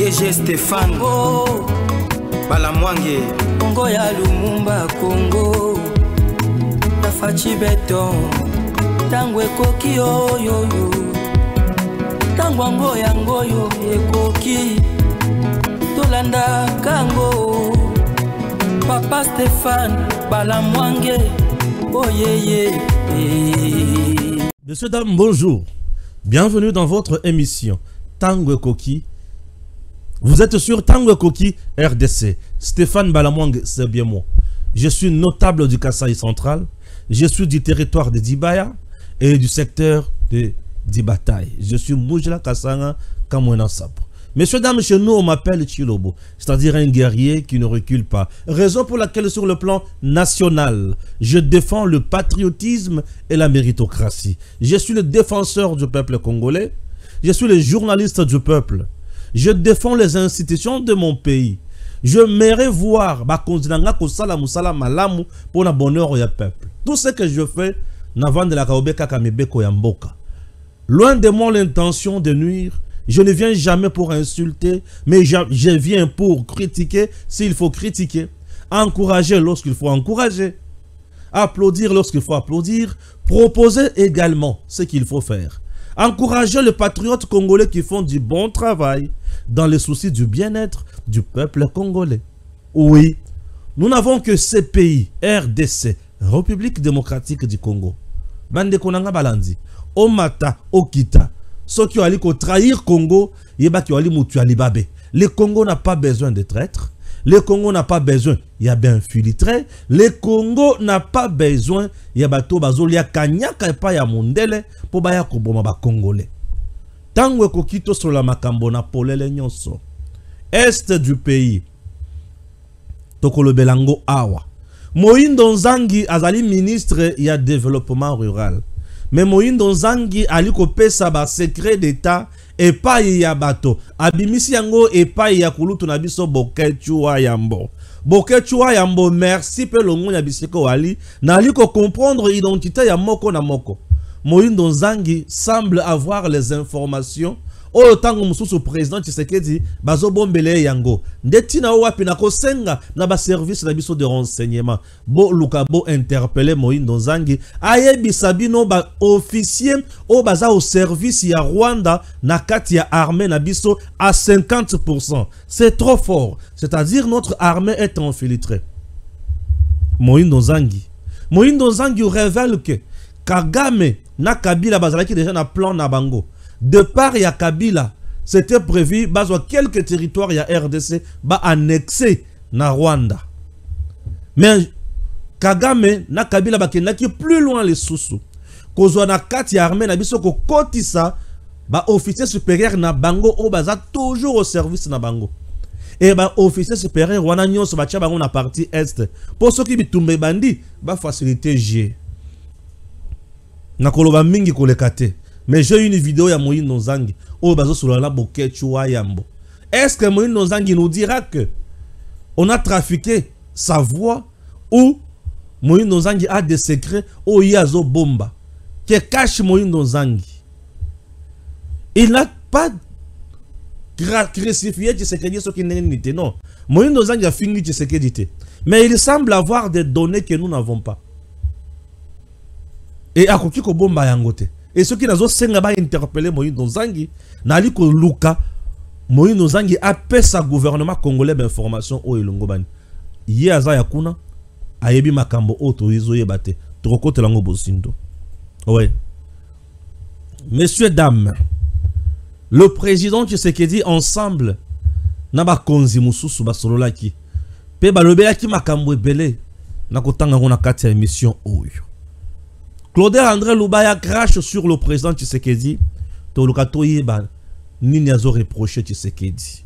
DG Stéphane Balamwange Congo ya Lumumba Congo Tafachi Beton Tangwe koki yo Tangwango yangoyo ekoki Tolanda kango Papa Stéphane Balamwange Oh yeah. Messieurs, dames, bonjour. Bienvenue dans votre émission Tango Koki. Vous êtes sur Tango Koki RDC. Stéphane Balamwange, c'est bien moi. Je suis notable du Kasaï central. Je suis du territoire de Dibaya et du secteur de Dibataï. Je suis Moujla Kassanga Kamwena Sapo. Messieurs, dames, chez nous, on m'appelle Chilobo, c'est-à-dire un guerrier qui ne recule pas. Raison pour laquelle, sur le plan national, je défends le patriotisme et la méritocratie. Je suis le défenseur du peuple congolais. Je suis le journaliste du peuple. Je défends les institutions de mon pays. Je m'aimerais voir pour le bonheur du peuple. Tout ce que je fais, n'avant de la Kaobeka Kamebeko Yamboka. Loin de moi l'intention de nuire. Je ne viens jamais pour insulter, mais je viens pour critiquer s'il faut critiquer, encourager lorsqu'il faut encourager, applaudir lorsqu'il faut applaudir, proposer également ce qu'il faut faire. Encourager les patriotes congolais qui font du bon travail dans les soucis du bien-être du peuple congolais. Oui, nous n'avons que ces pays, RDC, République démocratique du Congo. Bande Konanga Balandi, Omata, Okita. Ceux qui ont allé trahir Congo, le Congo n'a pas besoin de traîtres. Le Congo n'a pas besoin, il y a bien infiltré. Le Congo n'a pas besoin, il y a bateau bazolia kanyaka et pas ya mondele pour baya koboma ba congolais. Tango kokito sur la makambo na polele nyonso. Est du pays. Tokolo belango awa. Moïndo Nzangi azali ministre ya développement rural. Mais Moïndo Nzangi aliko pesa ba secret d'état et pas ya bato. Abimisi yango et pas ya kulutu na biso Bokechua Yambo. Bokechua Yambo, merci pe longo ya biseko wali. Na aliko comprendre identité ya moko na moko. Moïndo Nzangi semble avoir les informations. O tango mususu président Tshisekedi bazo bombele yango ndetina wapi na kosenga na ba service na biso de renseignement bo luka bo interpeller Moïndo Nzangi ayebi sabino ba officier o baza au service ya Rwanda na kati ya armée na biso à 50%. C'est trop fort, c'est-à-dire notre armée est infiltrée. Moïndo Nzangi révèle que Kagame na Kabila bazalaki déjà na plan na bango. De part ya Kabila, c'était prévu bazo quelques territoires ya RDC ba annexé na Rwanda. Mais Kagame na Kabila bakendaki plus loin les sousous. Kozwa na kati ya armée na biso ko kotisa ba officier supérieur na bango o baza toujours au service na bango. Et ba officier supérieur wana nyonso ba tia bango na partie est. Pour ceux qui bitumbe bandi ba faciliter J. Na koloba mingi kolekate. Mais j'ai une vidéo ya Moïndo Nzangi au bazo sur la Bokechua Yambo. Est-ce que Moïndo Nzangi nous dira que on a trafiqué sa voix ou Moïndo Nzangi a des secrets ou yazo bomba que cache Moïndo Nzangi? Il n'a pas crucifié Tshisekedi ce qui n'est pas. Non. Moïndo Nzangi a fini Tshisekedi. Mais il semble avoir des données que nous n'avons pas. Et à koki ko bomba yangote. Et ceux qui n'ont pas interpellé Moïndo Nzangi, Naliko Luka, Moïndo Nzangi a fait sa gouvernement congolais d'information au Elongobani. Yaza Yakuna, Ayebi Makambo, Oto Izo Yebate, Trokote Lango Bosindo. Oui. Messieurs, dames, le président Tshisekedi ensemble, Naba Konzi Mususu Basololaki, Peba Lobelaki Makambo Ebele, Nakotanga Rona Katia émission Oyo. Claude André Lubaya crache sur le président Tshisekedi. Tolukato yeba nini azo reproché Tshisekedi.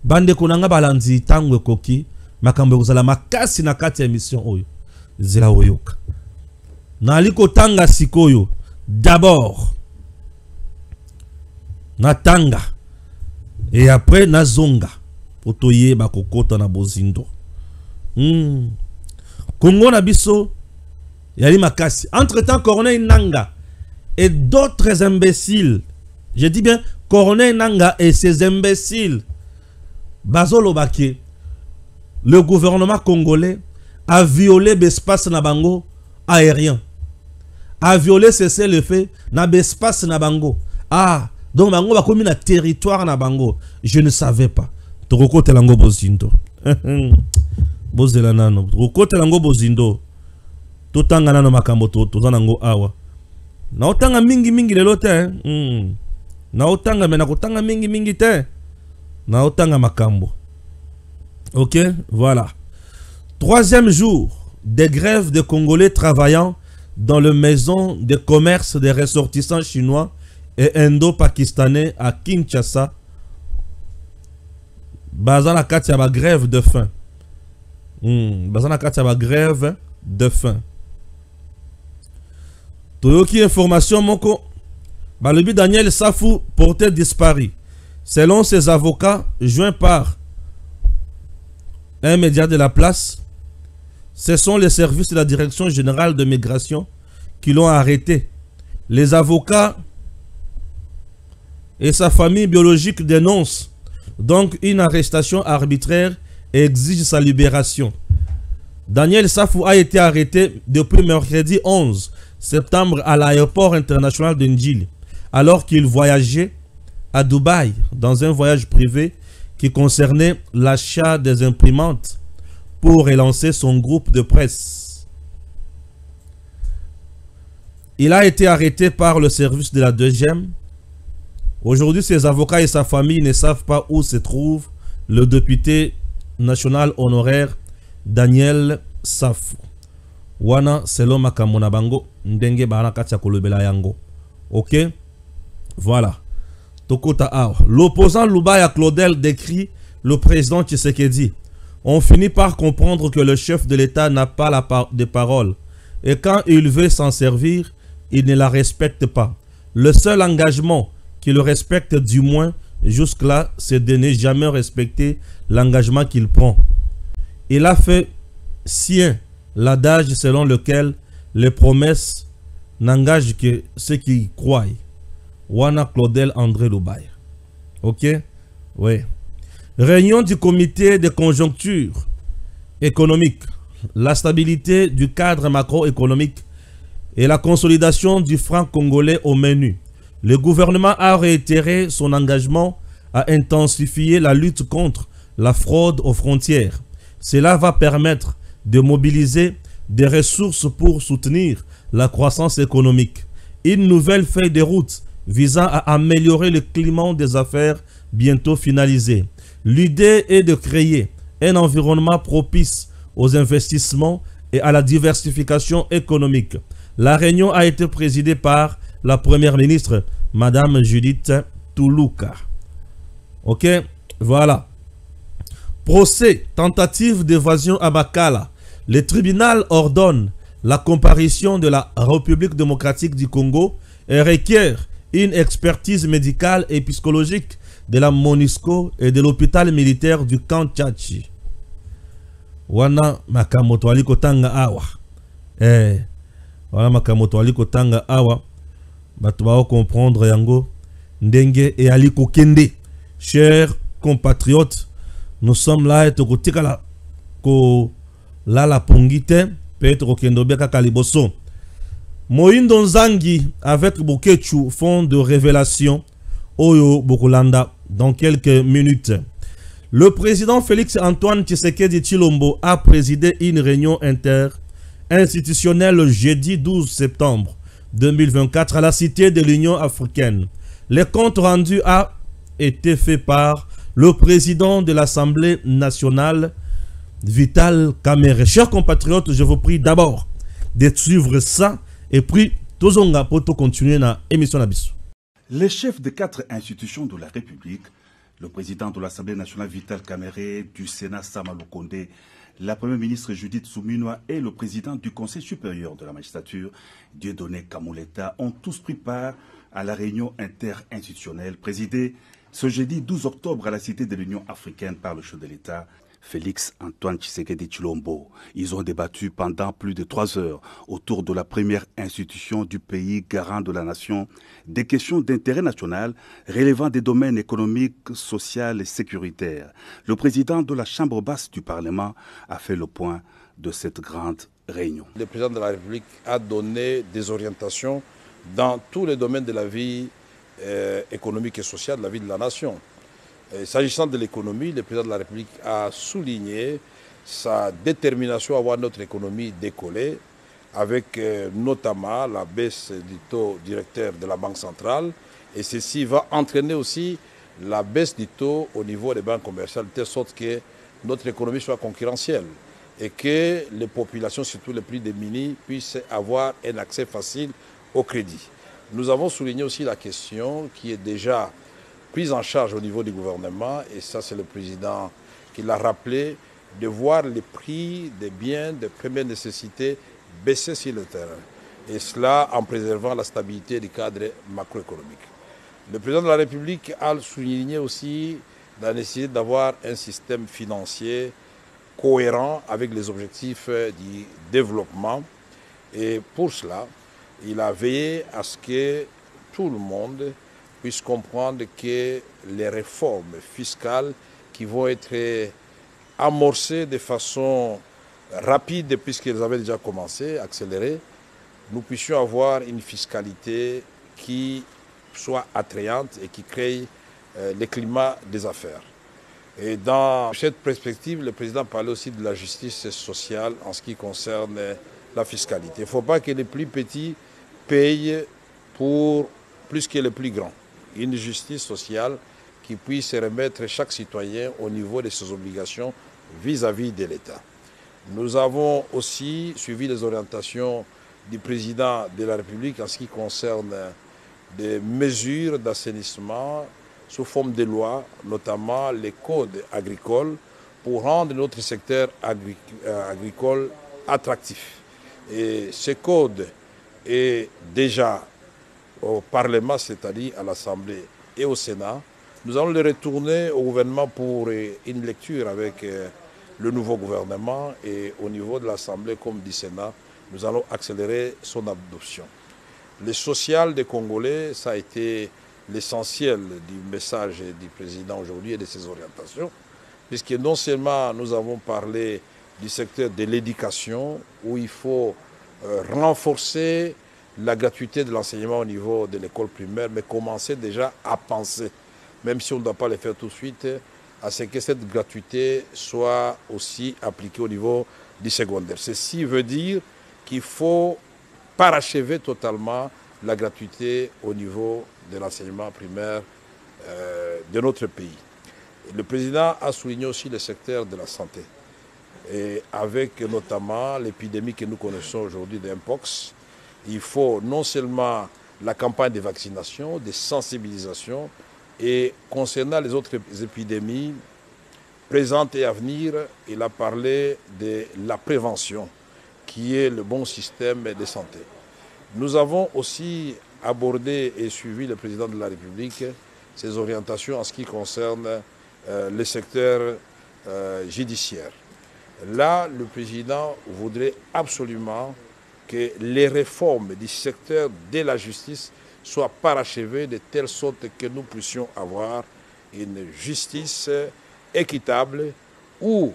Bande konanga balandi tango koki makambo kozala makasi na kati ya émission oyo. Zela oyoka. Na aliko tanga sikoyo. D'abord na tanga et après na zonga poto yeba kokota na bozindo. Kongo na biso Yali Makassi. Entre-temps, Corneille Nanga et d'autres imbéciles, je dis bien Corneille Nanga et ses imbéciles, Bazolo Baké, le gouvernement congolais a violé l'espace nabango aérien. A violé cessé le fait na l'espace nabango. Ah, donc bango ba komi na territoire nabango. Je ne savais pas. Toko telango bozindo. Bozela nano. Toko telango bozindo. Totanga nano makambo to zanango awa. Na otanga mingi lelo te. Na otanga mena kotanga mingi te. Na otanga makambo. Ok, voilà. Troisième jour des grèves de Congolais travaillant dans le maison de commerce des ressortissants chinois et indo-pakistanais à Kinshasa. Bazana katia ba grève de faim. Bazana katia ba grève de faim. Toyoki information moko. Balobi Daniel Safou porté disparu. Selon ses avocats, joints par un média de la place, ce sont les services de la Direction générale de migration qui l'ont arrêté. Les avocats et sa famille biologique dénoncent donc une arrestation arbitraire et exigent sa libération. Daniel Safou a été arrêté depuis mercredi 11 septembre à l'aéroport international de Ndjili, alors qu'il voyageait à Dubaï dans un voyage privé qui concernait l'achat des imprimantes pour relancer son groupe de presse. Il a été arrêté par le service de la 2e. Aujourd'hui, ses avocats et sa famille ne savent pas où se trouve le député national honoraire Daniel Safou. Wana selon makamona bango ndenge bana katia kolobela yango. OK? Voilà. Tokota awa. L'opposant Lubaya Claudel décrit le président Tshisekedi. On finit par comprendre que le chef de l'État n'a pas de parole. Et quand il veut s'en servir, il ne la respecte pas. Le seul engagement qu'il respecte du moins jusque-là, c'est de ne jamais respecter l'engagement qu'il prend. Il a fait sien l'adage selon lequel les promesses n'engagent que ceux qui croient. Wana Claudel André Lubaya. Ok? Oui. Réunion du comité de conjoncture économique, la stabilité du cadre macroéconomique et la consolidation du franc congolais au menu. Le gouvernement a réitéré son engagement à intensifier la lutte contre la fraude aux frontières. Cela va permettre de mobiliser des ressources pour soutenir la croissance économique. Une nouvelle feuille de route visant à améliorer le climat des affaires bientôt finalisée. L'idée est de créer un environnement propice aux investissements et à la diversification économique. La réunion a été présidée par la première ministre, Madame Judith Toulouka. Ok, voilà. Procès, tentative d'évasion à Bakala. Le tribunal ordonne la comparution de la République démocratique du Congo et requiert une expertise médicale et psychologique de la MONUSCO et de l'hôpital militaire du camp Tchachi. Wana makamoto aliko tanga awa. Wana makamoto aliko tanga awa. Batu bao comprendre yango. Ndenge et aliko kende. Chers compatriotes, nous sommes là et tokotika la pongite. Peut-être au kendo beka kaliboso. Moïndo Nzangi avec Bokechu font de révélation Oyo Bokulanda dans quelques minutes. Le président Félix Antoine Tshisekedi Tshilombo a présidé une réunion interinstitutionnelle le jeudi 12 septembre 2024 à la Cité de l'Union africaine. Le compte rendu a été fait par le président de l'Assemblée nationale, Vital Kamerhe. Chers compatriotes, je vous prie d'abord de suivre ça et puis tozonga poto continuer na émission nabiso. Les chefs de 4 institutions de la République, le président de l'Assemblée nationale Vital Kamerhe, du Sénat Sama Lukonde, la première ministre Judith Suminwa et le président du Conseil supérieur de la magistrature, Dieudonné Kamuleta, ont tous pris part à la réunion interinstitutionnelle présidée ce jeudi 12 octobre à la Cité de l'Union africaine par le chef de l'État, Félix Antoine Tshisekedi Tshilombo. Ils ont débattu pendant plus de 3 heures autour de la première institution du pays garant de la nation, des questions d'intérêt national relevant des domaines économiques, sociaux et sécuritaires. Le président de la Chambre basse du Parlement a fait le point de cette grande réunion. Le président de la République a donné des orientations dans tous les domaines de la vie économique et sociale de la vie de la nation. S'agissant de l'économie, le président de la République a souligné sa détermination à voir notre économie décoller, avec notamment la baisse du taux directeur de la Banque centrale. Et ceci va entraîner aussi la baisse du taux au niveau des banques commerciales, de telle sorte que notre économie soit concurrentielle et que les populations, surtout les plus démunies, puissent avoir un accès facile au crédit. Nous avons souligné aussi la question qui est déjà prise en charge au niveau du gouvernement, et ça c'est le président qui l'a rappelé, de voir les prix des biens de première nécessité baisser sur le terrain. Et cela en préservant la stabilité du cadre macroéconomique. Le président de la République a souligné aussi la nécessité d'avoir un système financier cohérent avec les objectifs du développement. Et pour cela, il a veillé à ce que tout le monde puisse comprendre que les réformes fiscales qui vont être amorcées de façon rapide, puisqu'elles avaient déjà commencé, accélérées, nous puissions avoir une fiscalité qui soit attrayante et qui crée le climat des affaires. Et dans cette perspective, le président parlait aussi de la justice sociale en ce qui concerne la fiscalité. Il ne faut pas que les plus petits payent pour plus que les plus grands. Une justice sociale qui puisse remettre chaque citoyen au niveau de ses obligations vis-à-vis de l'État. Nous avons aussi suivi les orientations du président de la République en ce qui concerne des mesures d'assainissement sous forme de loi, notamment les codes agricoles, pour rendre notre secteur agricole attractif. Et ce code est déjà au Parlement, c'est-à-dire à l'Assemblée et au Sénat. Nous allons le retourner au gouvernement pour une lecture avec le nouveau gouvernement, et au niveau de l'Assemblée comme du Sénat, nous allons accélérer son adoption. Le social des Congolais, ça a été l'essentiel du message du président aujourd'hui et de ses orientations, puisque non seulement nous avons parlé du secteur de l'éducation, où il faut renforcer la gratuité de l'enseignement au niveau de l'école primaire, mais commencer déjà à penser, même si on ne doit pas le faire tout de suite, à ce que cette gratuité soit aussi appliquée au niveau du secondaire. Ceci veut dire qu'il faut parachever totalement la gratuité au niveau de l'enseignement primaire de notre pays. Et le président a souligné aussi le secteur de la santé, et avec notamment l'épidémie que nous connaissons aujourd'hui d'Mpox. Il faut non seulement la campagne de vaccination, de sensibilisation, et concernant les autres épidémies présentes et à venir, il a parlé de la prévention, qui est le bon système de santé. Nous avons aussi abordé et suivi le président de la République ses orientations en ce qui concerne le secteur judiciaire. Là, le président voudrait absolument que les réformes du secteur de la justice soient parachevées de telle sorte que nous puissions avoir une justice équitable où,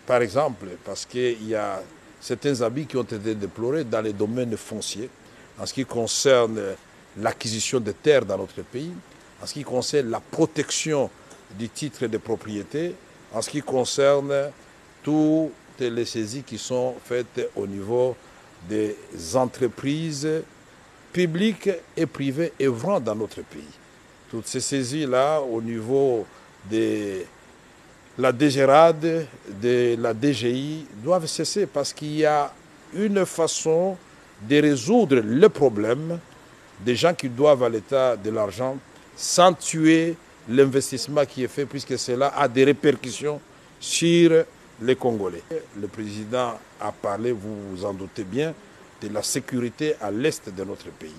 par exemple, parce qu'il y a certains abus qui ont été déplorés dans les domaines fonciers, en ce qui concerne l'acquisition de terres dans notre pays, en ce qui concerne la protection du titre de propriété, en ce qui concerne toutes les saisies qui sont faites au niveau des entreprises publiques et privées œuvrant dans notre pays. Toutes ces saisies-là, au niveau de la DGRAD, de la DGI, doivent cesser parce qu'il y a une façon de résoudre le problème des gens qui doivent à l'État de l'argent sans tuer l'investissement qui est fait, puisque cela a des répercussions sur les Congolais. Le président a parlé, vous vous en doutez bien, de la sécurité à l'est de notre pays.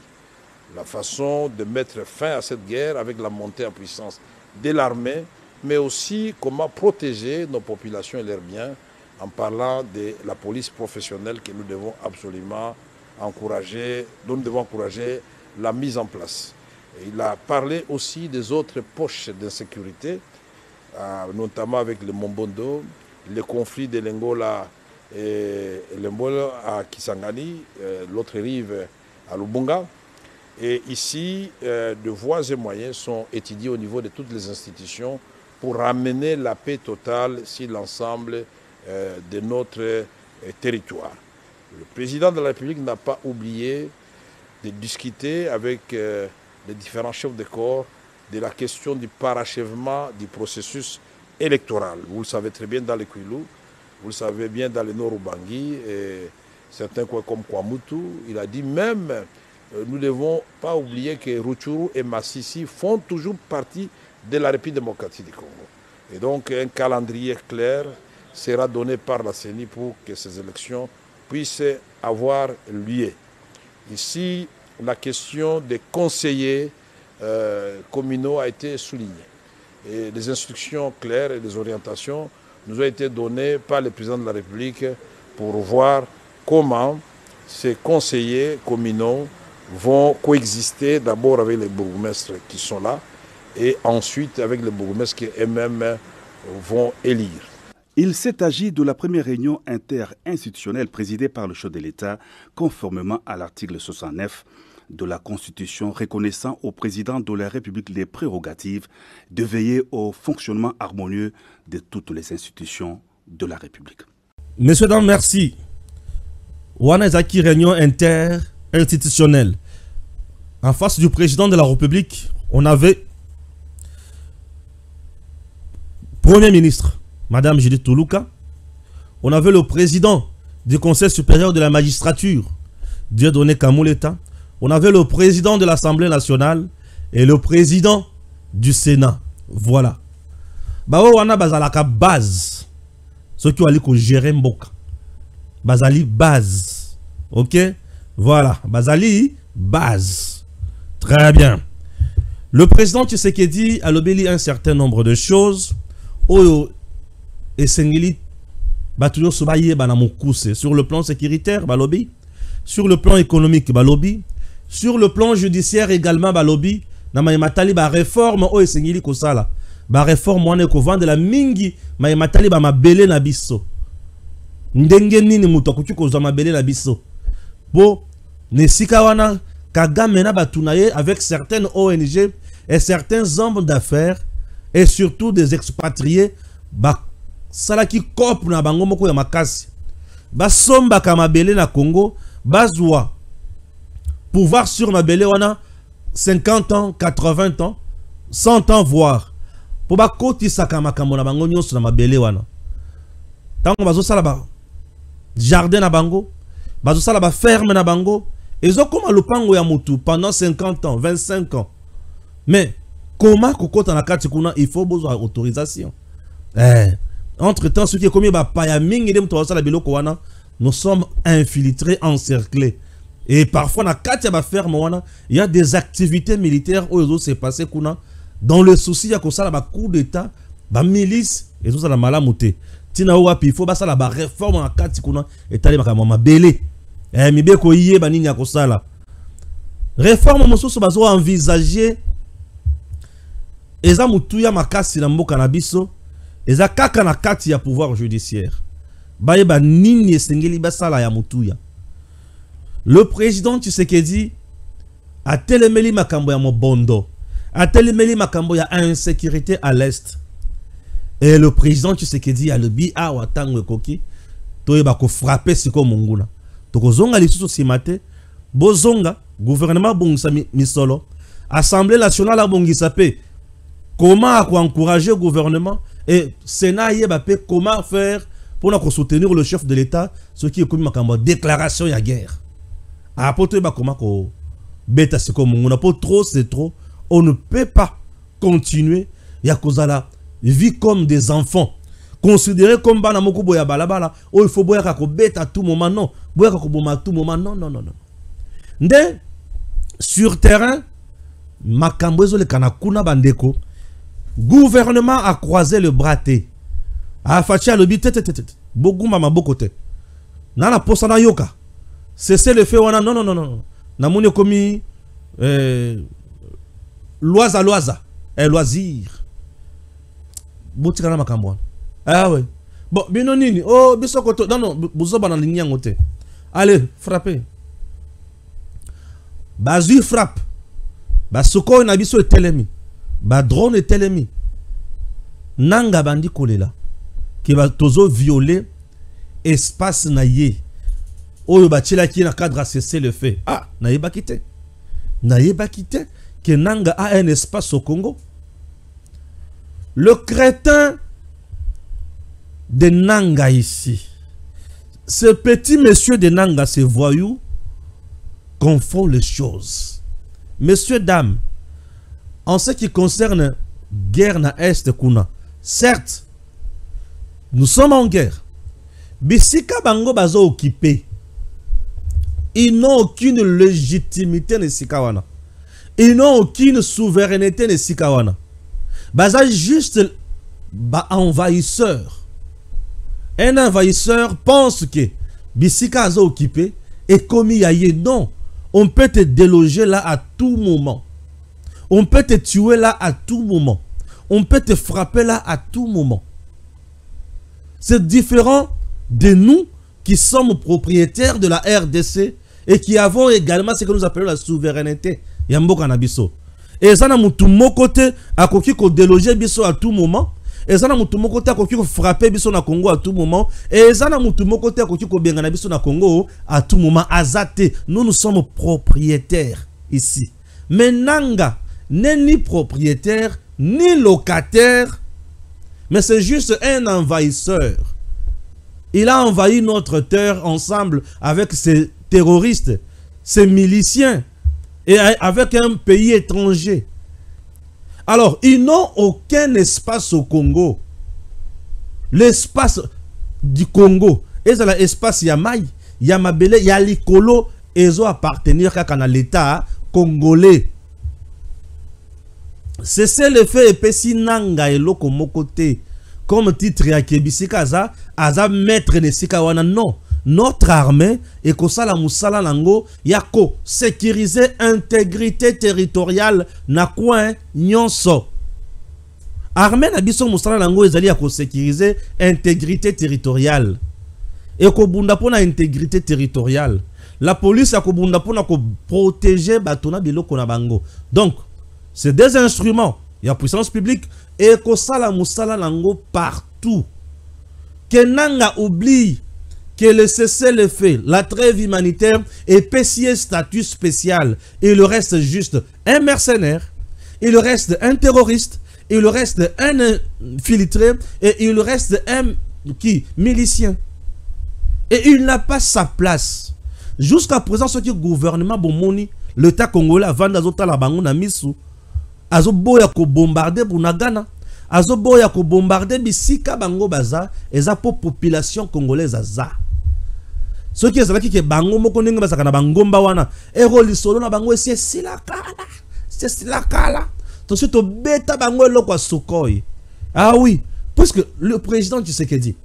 La façon de mettre fin à cette guerre avec la montée en puissance de l'armée, mais aussi comment protéger nos populations et leurs biens en parlant de la police professionnelle que nous devons absolument encourager, dont nous devons encourager la mise en place. Et il a parlé aussi des autres poches d'insécurité, notamment avec le Mombondo, le conflit de l'Angola et l'Angola à Kisangani, l'autre rive à Lubunga. Et ici, de voies et moyens sont étudiés au niveau de toutes les institutions pour ramener la paix totale sur l'ensemble de notre territoire. Le président de la République n'a pas oublié de discuter avec les différents chefs de corps de la question du parachèvement du processus électoral. Vous le savez très bien dans le Kwilu, vous le savez bien dans le Nord-Ubangi, et certains coins comme Kwamutu. Il a dit même, nous ne devons pas oublier que Rutshuru et Massissi font toujours partie de la République démocratique du Congo. Et donc un calendrier clair sera donné par la CENI pour que ces élections puissent avoir lieu. Ici, la question des conseillers communaux a été soulignée. Et les instructions claires et les orientations nous ont été données par le président de la République pour voir comment ces conseillers communaux vont coexister d'abord avec les bourgmestres qui sont là et ensuite avec les bourgmestres qui eux-mêmes vont élire. Il s'est agi de la première réunion interinstitutionnelle présidée par le chef de l'État, conformément à l'article 69 de la Constitution, reconnaissant au président de la République les prérogatives de veiller au fonctionnement harmonieux de toutes les institutions de la République. Messieurs, dames, merci. Wana Zaki, réunion interinstitutionnelle. En face du président de la République, on avait Premier ministre, Madame Judith Tuluka. On avait le président du Conseil supérieur de la magistrature, Dieudonné Kamuleta. On avait le président de l'Assemblée nationale et le président du Sénat. Voilà. Bao wana bazalaka base. Ceux qui ont gérer Mboka. Bazali base. Ok? Voilà. Bazali base. Très bien. Le président Tshisekedi a obéi un certain nombre de choses. Oyo et Sengeli Batuyo Sobaye Banamokuse. Sur le plan sécuritaire, balobi. Sur le plan économique, balobi. Sur le plan judiciaire également, balobi. Namaïmatali ba réforme o Sengeli Kosala. Ba réforme wane ko vendre la mingi maïmatali ba mabele na biso. Ndenge nini muto akuti ko za mabele na biso. Bo nesika wana Kagame na batunaye avec certaines ONG et certains hommes d'affaires et surtout des expatriés ba salaki kop na bango moko ya makasi ba somba ka mabele na Congo bazwa pouvoir sur mabele wana 50 ans 80 ans 100 ans voire pour ba kotisa ka makambo na bango nyonso na mabele wana tango bazo sala ba jardin na bango bazo sala ba ferme na bango ezo koma lupango ya mutu pendant 50 ans 25 ans mais comment kokota na kati kuna il faut besoin autorisation entre temps ce qui est commis ba paya mingi dem to sala biloko wana nous sommes infiltrés encerclés et parfois na kati ya ba ferme wana il y a des activités militaires où se passé kuna dans le souci ya ko sala ba coup d'état ba milice et tout ça la malamuté tina wapi il faut ba sala ba réforme na kati kuna etali makama mabele mibeko yé ba nini ya ko sala réforme mosusu bazo envisager eza mutuya makasi na mboka na biso eza kaka na kati ya pouvoir judiciaire bayeba nini esengeli basala ya mutuya. Le président Tshisekedi a telemeli makambo ya mobondo, a telemeli makambo ya insécurité à l'est, et le président Tshisekedi a le bi a watango koki toyeba ko frapper siko munguna tokozonga lisusu simate bozonga gouvernement bongisa misolo assemblée nationale a bongisa pe comment encourager le gouvernement et Sénat yebapé comment faire pour soutenir le chef de l'État, ce qui est comme une déclaration de guerre. Après comment bêta c'est comme on a pas trop c'est trop, on ne peut pas continuer ya kozala vie comme des enfants. Considéré comme bana moko boya balabala, oh il faut boya kako bêta à tout moment non, boya kako boma à tout moment non. Nde sur terrain makambo ezo le kana kuna bandeko Gouvernement a croisé le bras. A fachi a lobi beaucoup mama bokote. Nana posana yoka. C'est le fait wana non. Na moni komi loisa loisir. Botika na makambo. Ah ouais. Bon, bino nini? Oh, biso koto. Non, bozoba na ligne ngote. Allez, frappez. Bazui frappe. Basoko na biso etelemi. Ba drone etelemi. Nanga bandi kolela. Ki ba tozo violer espace na ye. Oyo ba tchela ki na cadre cesser le fait. Ah, na yeba kite. Na yeba kite que Nanga a un espace au Congo. Le crétin de Nanga ici, ce petit monsieur de Nanga, ce voyou, confond les choses. Messieurs, dames, en ce qui concerne guerre na Est Kuna, certes, nous sommes en guerre. Bisika bango bazo occupé. Ils n'ont aucune légitimité ne sikawana. Ils n'ont aucune souveraineté ne sikawana. Baza juste envahisseur. Un envahisseur pense que Bisika a occupé et comme il y a non, on peut te déloger là à tout moment. On peut te tuer là à tout moment. On peut te frapper là à tout moment. C'est différent de nous qui sommes propriétaires de la RDC et qui avons également ce que nous appelons la souveraineté. Yamboka na biso. Et ça na mutu mokote a koki ko déloger biso à tout moment. Et ça na mutu mokote a koki ko frapper biso na Congo à tout moment. Et ça na mutu mokote a koki ko bengana biso na Congo à tout moment. Azate, nous sommes propriétaires ici. Mais Nanga n'est ni propriétaire ni locataire, mais c'est juste un envahisseur. Il a envahi notre terre ensemble avec ses terroristes, ses miliciens et avec un pays étranger. Alors, ils n'ont aucun espace au Congo. L'espace du Congo, et c'est l'espace Yamai, Yamabele, Yalikolo, ils ont appartenir à l'État congolais. C'est le fait epesi Nanga et loko mokote comme titre ya Kebisika aza maître de Sikawana. Non, notre armée et kosala musala nango yako sécuriser intégrité territoriale na coin nyonso. Armée na biso musala nango ezali yako sécuriser intégrité territoriale. Et ko bunda pona intégrité territoriale. La police yako bunda pona ko protéger batona biloko na bango. Donc c'est des instruments, il y a puissance publique et que sala musala nango partout. Que Nanga oublie que le cessez-le-feu, la trêve humanitaire est payé statut spécial. Et il reste juste un mercenaire, il reste un terroriste, il reste un infiltré et il reste un milicien. Et il n'a pas sa place. Jusqu'à présent, ce qui est gouvernement Bomoni, l'État congolais avant d'azota la bango na misu, azoboya ko bombarder Bunagana, azoboya ko bombarder bisika bango baza, eza po population congolaise aza. Ce qui est là qui bango moko ndenge basaka na bangomba wana, ero lisolo na bango c'est silakala. Donc c'est to beta bango eloko a Sokoy. Ah oui, parce que le président Tshisekedi,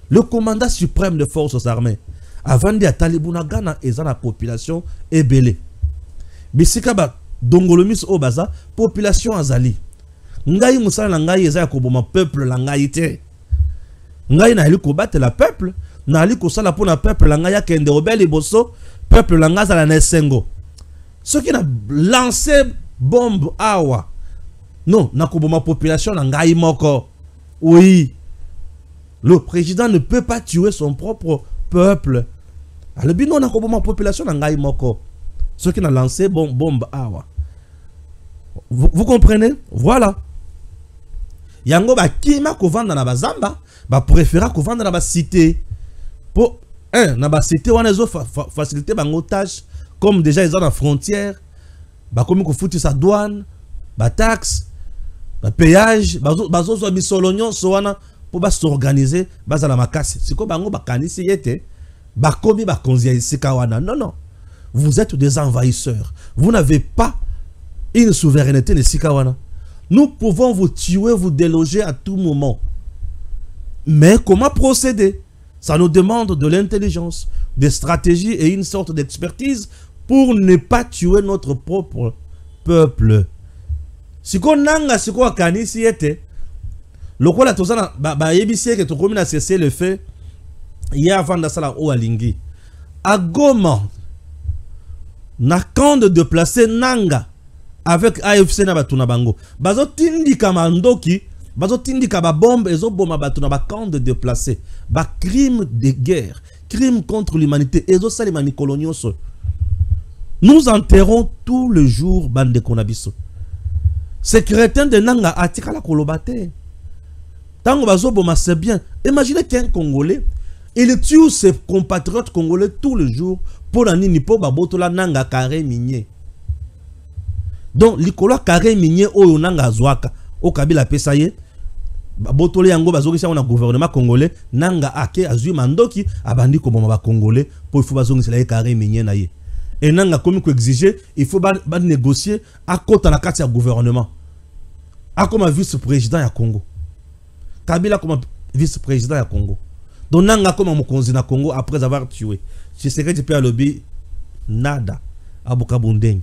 le commandant suprême des forces armées, avant de atali Bunagana eza na population ebele. Bisika ba Dongolomis au baza, population azali. Ngai musala ngai eza koboma peuple la ngai te. Ngai na eliko battre la peuple, na eliko sala pona peuple la ngai kende obeli boso, peuple la ngai sala na sengo. Ce qui n'a lancé bombe awa. Non, na koboma population la ngai moko. Oui. Le président ne peut pas tuer son propre peuple. Alors bino na koboma population la ngai moko. Ce qui n'a lancé bombe awa. Vous comprenez? Voilà. Yango ba kima ko vanda na bazamba, ba préféra ko vanda na ba cité. Pour na ba cité wana zo faciliter bango tâche comme déjà ils ont la frontière, ba komi ko futi sa douane, ba taxe, ba péage, bazo so bisolonyon so wana pour ba s'organiser, baza la makasi. Siko bango ba kanisi yete, ba komi ba konzia isika wana. Non. Vous êtes des envahisseurs. Vous n'avez pas une souveraineté de Sikawana. Nous pouvons vous tuer, vous déloger à tout moment. Mais comment procéder? Ça nous demande de l'intelligence, des stratégies et une sorte d'expertise pour ne pas tuer notre propre peuple. Si on nanga si on kanisi ete, lokola tozana ba yebisi ke to komina cesser le fait ya avant da sala o alingi. A Goma na camp de déplacer nanga avec AFC na batuna bango. Bazo tindika mandoki, bazo tindika ba bombe ezo boma batuna ba camp de déplacer. Ba crime de guerre, crime contre l'humanité ezo salimani colonioso. Nous enterrons tous les jours bande konabiso. Ces crétins de nanga atika la kolobate. Tango bazo boma c'est bien. Imaginez qu'un Congolais, il tue ses compatriotes congolais tous les jours pour la nini po baboto la nanga carré minier. Donc likolo carré minier oyo nanga zwaka o kabila pesaye baboto le yango bazongisa na gouvernement congolais nanga ake azui mandoki abandi ko boma ba congolais pour il faut bazongisa la carré minier na ye. Et nanga comme ko exiger il faut ba négocier à côté la carte ya gouvernement. A comme vice-président ya Congo. Kabila comme vice-président ya Congo. Donc nanga comme mokonzi na Congo après avoir tué. Je sais que tu peux lobby nada abuka bundeng.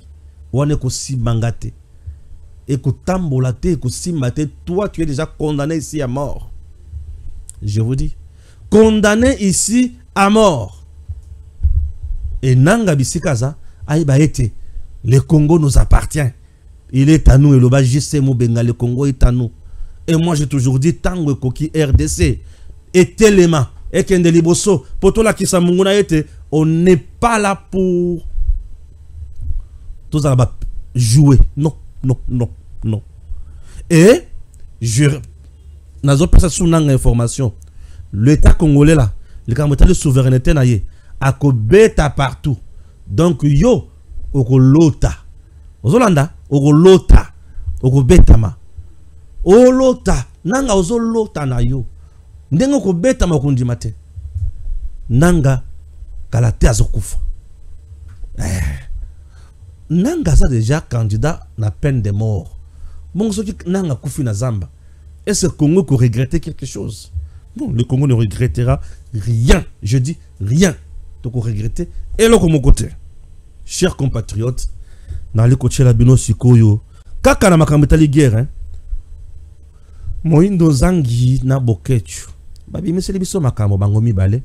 Wane ko simangate. Et ko tambolate ko simate, toi tu es déjà condamné ici à mort. Je vous dis, condamné ici à mort. Et nanga bisikaza aïba été. Le Congo nous appartient. Il est à nous et le bas JC Moubenga, le Congo est à nous. Et moi j'ai toujours dit tango koki RDC et Téléma et Kendeliboso poto la kisa munguna été, on n'est pas là pour tous à jouer. Non, non, non, non. Et je n'azo pas ça sous nanga information. L'État congolais là, le cambodia de souveraineté na ye a ko beta partout. Donc yo oko lota. Ozolanda oko lota. Oko betama. O lota nanga ozo lota na yo. Ndengo ko betama okundima te. Nanga kalate azokufa. Nanga ça déjà candidat na peine de mort. Bon ce qui nanga kufi na zamba. Est-ce que Congo peut regretter quelque chose? Non, le Congo ne regrettera rien. Je dis rien. Donc on regretter. Et là comme côté. Chers compatriotes, dans le côté la bino sikoyo, kaka na makambetali guerre hein. Moindo zangi na bokechu. Babi monsieur biso makambo bango mibale.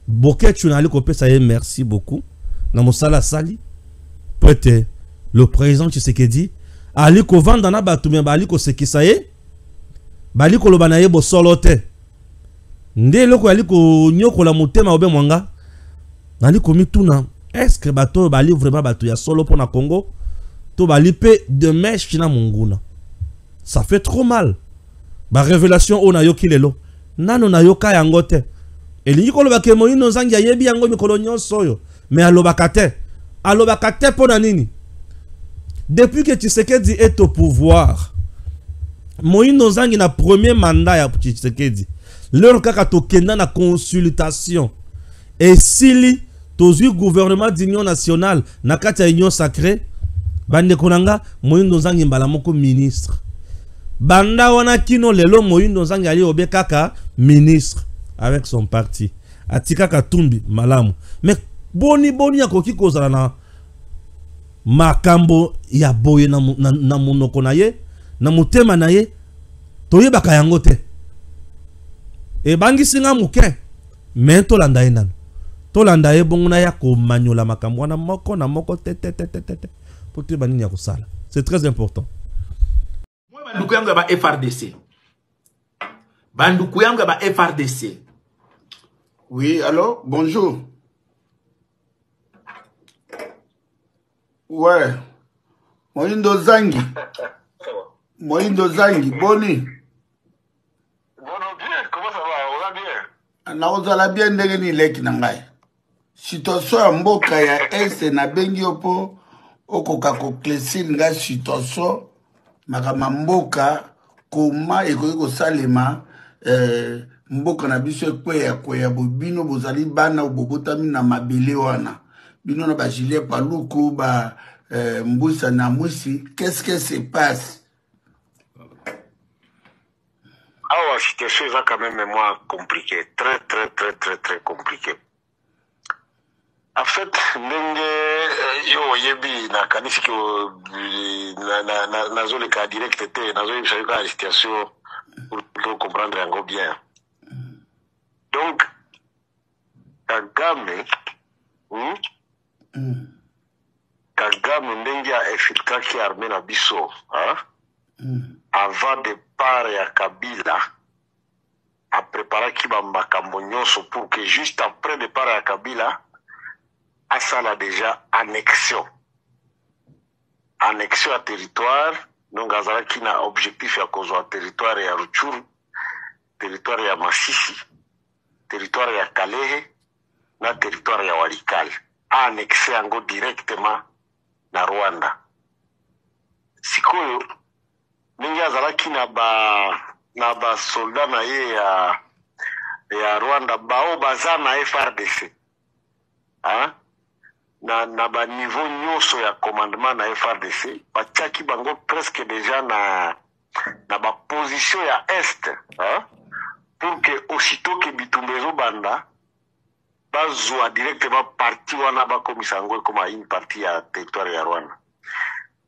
Bokechu na le kopesa ye merci beaucoup. Na mosala sali. Peut-être le président Tshisekedi ali ko vanda na batu me bali ko sekisa ye. Bali ko lobana ye bo solote. Nde loko ali ko nyoko la motema obe mwanga. Nali ko mituna. Est-ce que bato bali vraiment bato ya solo pour na Congo? To bali pe de mèche na munguna. Ça fait trop mal. Ba révélation o na yo kilelo. Nano na yo ka yango te. Elingi ko loba ke moyino zangi yebi yango mikolo nyonso yo. Mais alobaka te. Alobaka te pona nini? Depuis que Tshisekedi est au pouvoir, moyino zangi na premier mandat ya Tshisekedi. Leur kaka to kenda na consultation. Et sili tozu gouvernement d'union nationale na kati ya union sacrée bande konanga moyindo zangi mbala moko ministre banda wana kino lelo moyindo zangi ali obe kaka ministre avec son parti atika katumbi malamu mais boni ya koki kozala na makambo ya boye na munoko na ye na mutema na ye toyebaka yango te e bangi singa muke mais tolanda enano tolanda ye bonguna ya ko manyola makambo wana moko na moko te pour te banini ya kosala. C'est très important. Moi banduku yango ba FRDC. Banduku yango ba FRDC. Oui, allô, bonjour. Ouais. Moindo Zangi. Moindo Zangi, boni. Bon, bien, comment ça va? On va bien. Na ozala bien ndenge ni leki na ngai. Situation ya mboka ya ese na bengi opo okoka ko klesir nga situation makama mboka koma ekoki kosalema mboka na biso ekweya bobino bozali bana bobotami na mabele wana bino na ba gilet paluku ba mbusa na mwisi. Qu'est-ce que se passe? la situation est quand même moins compliquée, très compliquée. En fait, yo yebi na kanisi ko na zone ka direct était na zone ça la situation pour comprendre encore bien. Donc Kagame Kagame ndenge a effikaki armée na biso, hein? Avant départ ya Kabila a préparé ki ba makambo nyonso pour que juste après départ ya Kabila asala déjà annexion à territoire. Donc azalaki na objectif ya kozwa territoire ya Rutshuru, territoire ya Masisi, territoire ya Kalehe na territoire ya Walikale, annexé yango directement na Rwanda. Sikoyo ndenge azalaki na ba soldat na ye ya Rwanda bao baza na FRDC, hein? Na ba niveau nyonso ya commandement na FRDC batiaki bango presque déjà na ba position ya est, hein? Pour que aussitôt que Bitumbezo banda bazwa directement parti wana bakomisa yango comme une partie ya territoire ya Rwanda.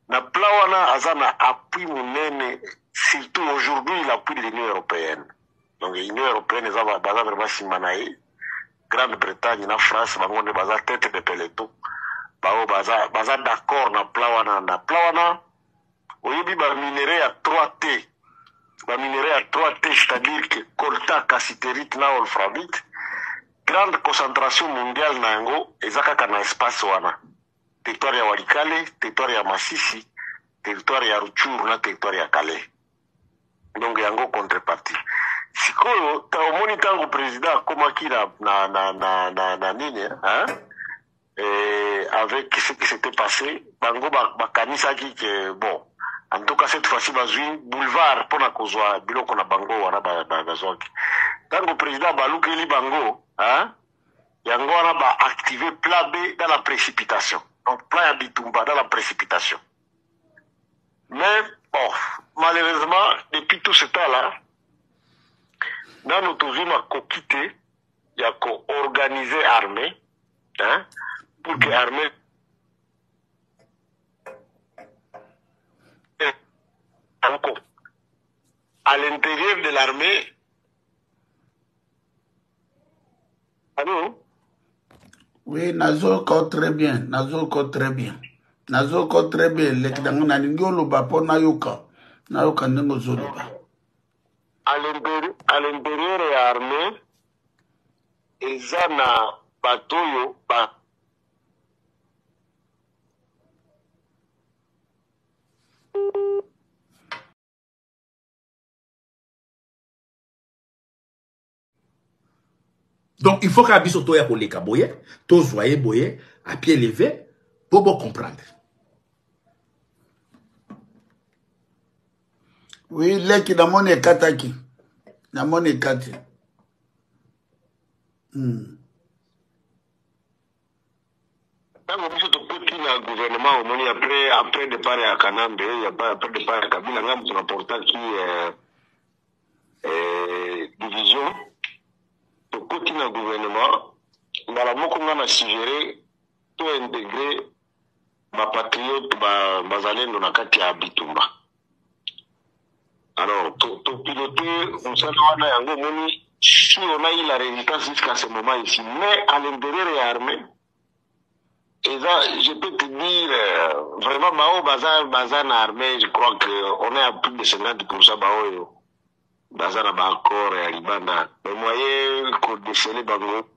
Na plan wana azana appui munene, surtout aujourd'hui l'appui de l'Union européenne. Donc l'Union européenne eza baza vraiment simanaye, Grande-Bretagne na France bango ne baza tête de peloton. Baza d'accord na plan wana. Na plan wana oyebi ba minerai à 3T. Ba minerai à 3T, c'est-à-dire que coltan, cassiterite na wolframite, grande concentration mondiale na yango ezaka na espace wana. Territoire ya Walikale, territoire ya Masisi, territoire ya Rutshuru na territoire ya Kale. Donc yango contrepartie. Sikoyo ta omoni tango président komaki na nini, hein? Avec ce qui s'était passé, bango bakanisaki que bon, en tout cas cette fois-ci bazui boulevard pour na kozwa biloko na bango wana bazwaki. Tango président balukeli bango, hein? Yango wana ba activer plan B dans la précipitation. Donc plan ya Bitumba dans la précipitation. Mais bon, malheureusement, depuis tout ce temps-là, dans notre vie, on a quitté, il y a organisé armée, hein, pour que l'armée encore à l'intérieur de l'armée. Allô? Oui, Nazoko très bien, Nazoko très bien. Nazoko très bien, lekidangana ningolo bapo nayoka nengo zoloba. À l'intérieur de l'armée, ezana batoyo ba. Donc, il faut qu'à biso toya koleka boye, to zoye boye, à pied levé, pour bon comprendre. Oui, leki na mone kataki. Na mone kati. Tango biso tokoti na gouvernement omoni après départ ya Kanambe, après départ ya Kabila ngamu tunapporta ki division. Tokoti na gouvernement, mbala moko nga na suggéré to intégrer ba patriote bazalendo na kati ya Bitumba. Alors, to piloter msana wana yango moni si on a eu la résistance jusqu'à ce moment ici, mais à l'intérieur de l'armée, et ça, je peux te dire, vraiment, Bao Bazan armée, je crois qu'on est à plus de 50% Bao Bazan a encore et à Libana. Le moyen qu'on décèle Bango,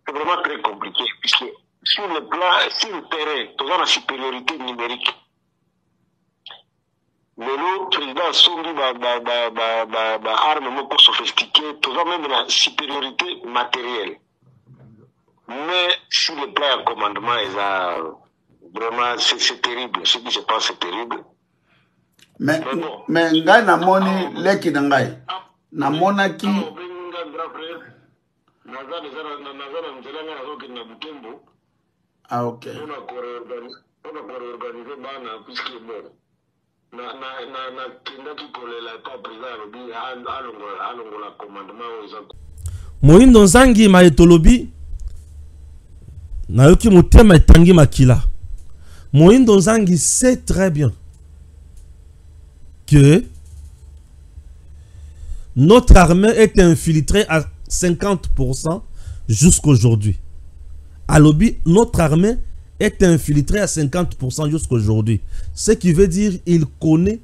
c'est vraiment très compliqué, puisque sur le plan, sur le terrain, tu as la supériorité numérique. Mais le président Songi arme beaucoup sophistiquée, tu as même la supériorité matérielle. Mais sur le plan de commandement, vraiment, c'est terrible. Ce qui se passe, c'est terrible. Mais ngai na moni leki na ngai. Na mona ki ah, ok. On a réorganisé Bana, puisque bon, Moindo Nzangi maetolobi na yoki mutema etangi makila. Moindo Nzangi sait très bien que notre armée est infiltrée à 50% jusqu'aujourd'hui. Alobi, notre armée est infiltrée à 50% jusqu'aujourd'hui. Ce qui veut dire qu'il connaît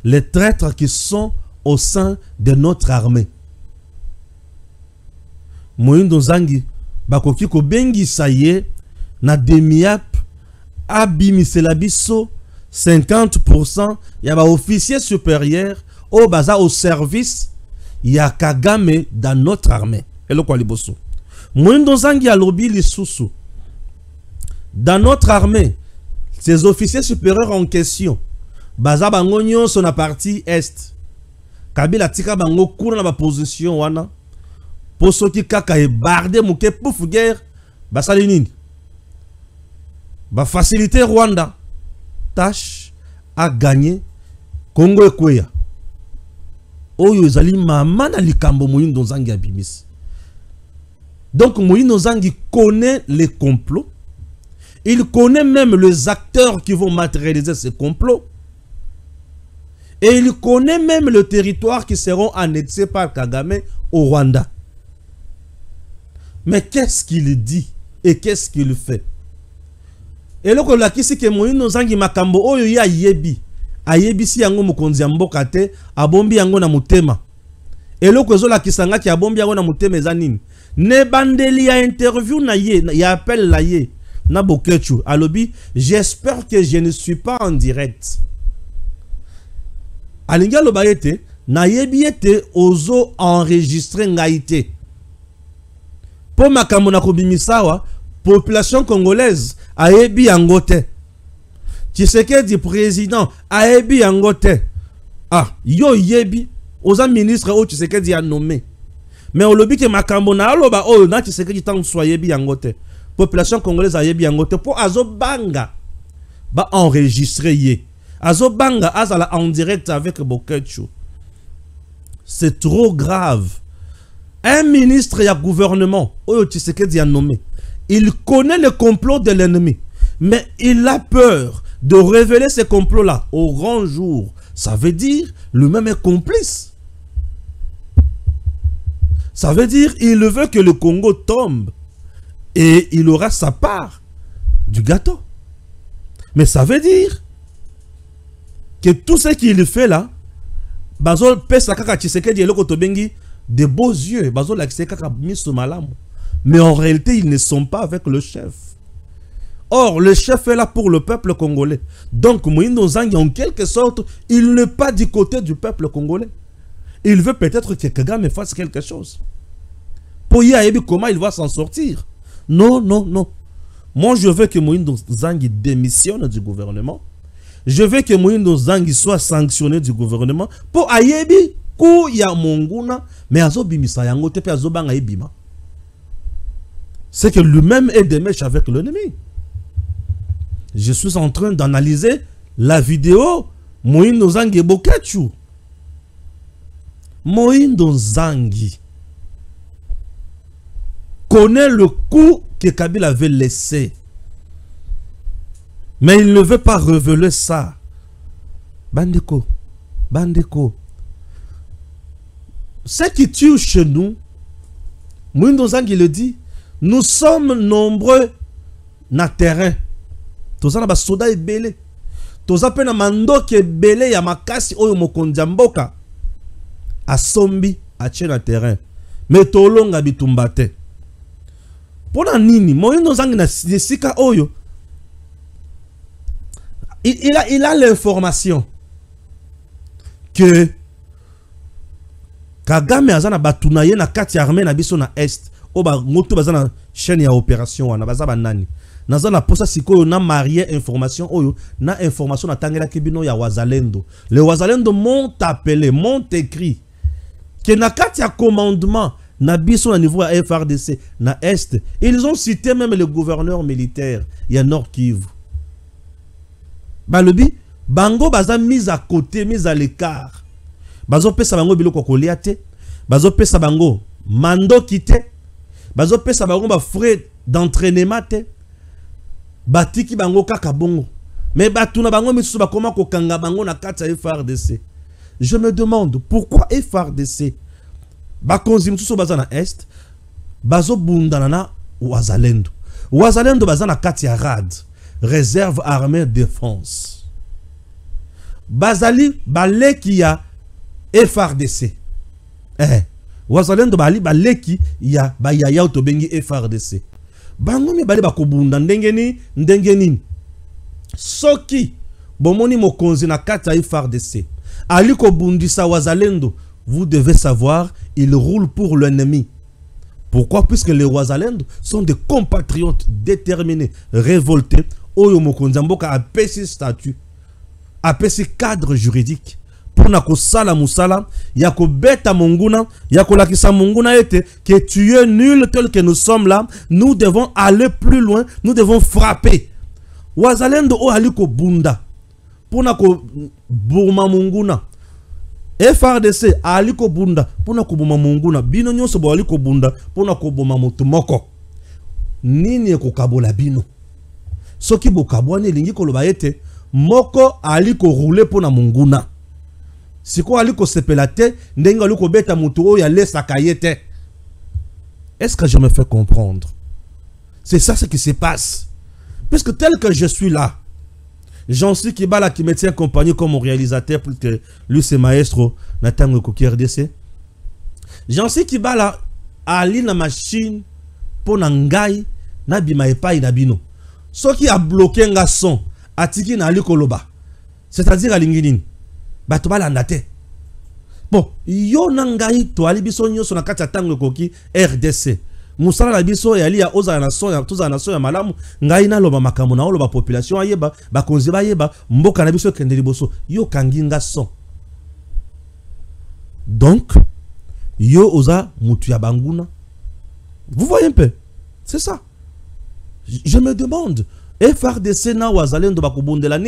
les traîtres qui sont au sein de notre armée. Moindo Nzangi bakoki ko bengi saye na demiap abimisela biso 50% ya ba officier supérieur au baza au service ya Kagame dans notre armée. Elo kwa liboso. Moindo Nzangi alobi lisusu. Dans notre armée, ces officiers supérieurs en question, baza bango nyonso na partie est. Kabila tika bango kuna na ba position wana. Poso ki kaka e barde muke pouf guerre, basali nini? Ba faciliter Rwanda tâche à gagner Congo Ekweya. Oyo ezali mama na likambo Moindo Nzangi abimisi. Donc Moindo Nzangi connaît les complots. Il connaît même les acteurs qui vont matérialiser ces complots. Et il connaît même le territoire qui seront annexés par Kagame au Rwanda. Mais qu'est-ce qu'il dit et qu'est-ce qu'il fait? Et là, la kisi ke Moindo Nzangi makambo oyo ya yebi. Ayebi si yango mokonzi ya mboka te, abombi yango na mutema. Et là, la kisanga ki abombi yango na mutema ezanini. Ne bandeli ya interview na ye, ya appel la ye. Na bokechu. Alobi, j'espère que je ne suis pas en direct. Alinga lobayete, na yebi ete ozo enregistré ngaite. Po makambo na kobimisawa, population congolaise ayebi yangote. Tshisekedi président ayebi yangote. Ah, yo yebi oza ministre o Tshisekedi a nommé. Mais on lobi ke makambo na aloba oyo na Tshisekedi tant so yebi yangote. Population congolaise ayebi yangote po azo banga ba enregistrer ye. Azo banga azala en direct avec Bokechu. C'est trop grave. Un ministre ya gouvernement, Oyo Tshisekedi a nommé, il connaît le complot de l'ennemi, mais il a peur de révéler ces complots-là au grand jour. Ça veut dire lui-même est complice. Ça veut dire il veut que le Congo tombe et il aura sa part du gâteau. Mais ça veut dire que tout ce qu'il fait là, Bazol pesa kaka Tshisekedi eloko tobengi de beaux yeux, Bazol lakise kaka miso malamu. Mais en réalité, ils ne sont pas avec le chef. Or, le chef est là pour le peuple congolais. Donc, Moindo Nzangi, en quelque sorte, il n'est pas du côté du peuple congolais. Il veut peut-être que Kagame fasse quelque chose. Pour y aller, comment il va s'en sortir? Non, non, non. Moi, je veux que Moindo Nzangi démissionne du gouvernement. Je veux que Moindo Nzangi soit sanctionné du gouvernement. Pour ayebi ku ya monguna, mais azo bimisa yango te pe azo banga ebima. C'est que lui-même est des mèches avec l'ennemi. Je suis en train d'analyser la vidéo Moindo Nzangi et Bokechu. Moindo Nzangi connaît le coup que Kabila avait laissé. Mais il ne veut pas révéler ça. Bandeko, Bandeko. Ce qui tue chez nous, Moindo Nzangi le dit, nous sommes nombreux na terrain. Toza na basoda ebele. Toza pe na mandoki ebele ya makasi oyo mokonzi ya mboka asombi atie na terrain. Mais tolonga bitumba te. Pona nini Moindo Nzangi na sika oyo il a l'information que Kagame azana batuna ye na kati armée na biso na est. Oba ngoto bazana chaîne ya opération wana bazaba nani. Nazana posa sikoyo na marié information oyo na information na tangela kibino ya Wazalendo. Les Wazalendo m'ont appelé, m'ont écrit que na kati ya commandement na biso na niveau ya FRDC na est, ils ont cité même le gouverneur militaire ya Nord Kivu. Balobi bango baza mise à côté, mise à l'écart. Bazo pesa bango biloko kolia te, bazo pesa bango mando kite, bazo pesa bango ba frais d'entraînement te, batiki bango kaka bongo. Mais batuna bango misusu bakoma kokanga bango na kati ya FARDC. Je me demande pourquoi FARDC bakonzi misusu baza na est, bazo bundana na wazalendo. Wazalendo baza na kati ya RAD, réserve armée défense. Bazali baleki ya FARDC. Wazalendo bali baleki ya bayaya otobengi FARDC. Bango mi bali bakobunda ndenge nini. Soki bomoni mokonzi na kati ya FARDC ali kobundisa wazalendo, vous devez savoir, il roule pour l'ennemi. Pourquoi? Puisque les wazalendo sont des compatriotes déterminés, révoltés. Oyo mokonzi mboka apesi statut, apesi cadre juridique pour na ko sala musala ya ko beta monguna, ya ko lakisa monguna ete que tu es nul tel que nous sommes là, nous devons aller plus loin, nous devons frapper. Wazalendo o ali ko bunda pour na ko boma monguna. FARDC ali ko bunda pour na ko boma monguna. Bino nyonso bo ali ko bunda pour na ko boma motu moko. Nini ko kabola bino? Soki bokabwane lingi koloba ete moko ali ko rouler pour na monguna. Siko ali ko sepelate ndenga ali ko beta mutu o ya lesa kayete. Est-ce que je me fais comprendre? C'est ça ce qui se passe. Puisque tel que je suis là, Jean-Cy Kibala qui me tient compagnie comme réalisateur, plus que lui c'est maestro Nathan Koki RDC. Jean-Cy Kibala ali na machine pour nangai na bima epai na bino. Ce qui a bloqué un son, atiki na ali koloba. C'est-à-dire alinginin. Bato balandate. Bon, yo nangai to ali biso nyoso na kati ya tango koki RDC. Musala la biso ya ali ya oza na son ya tuza na son ya malamu ngai na loba makambo na loba population ayeba bakonzi bayeba mboka na biso kende liboso yo kanginga son. Donc yo oza mutu ya banguna. Vous voyez un peu? C'est ça. Je me demande, FARDC na wazalendo bakubondela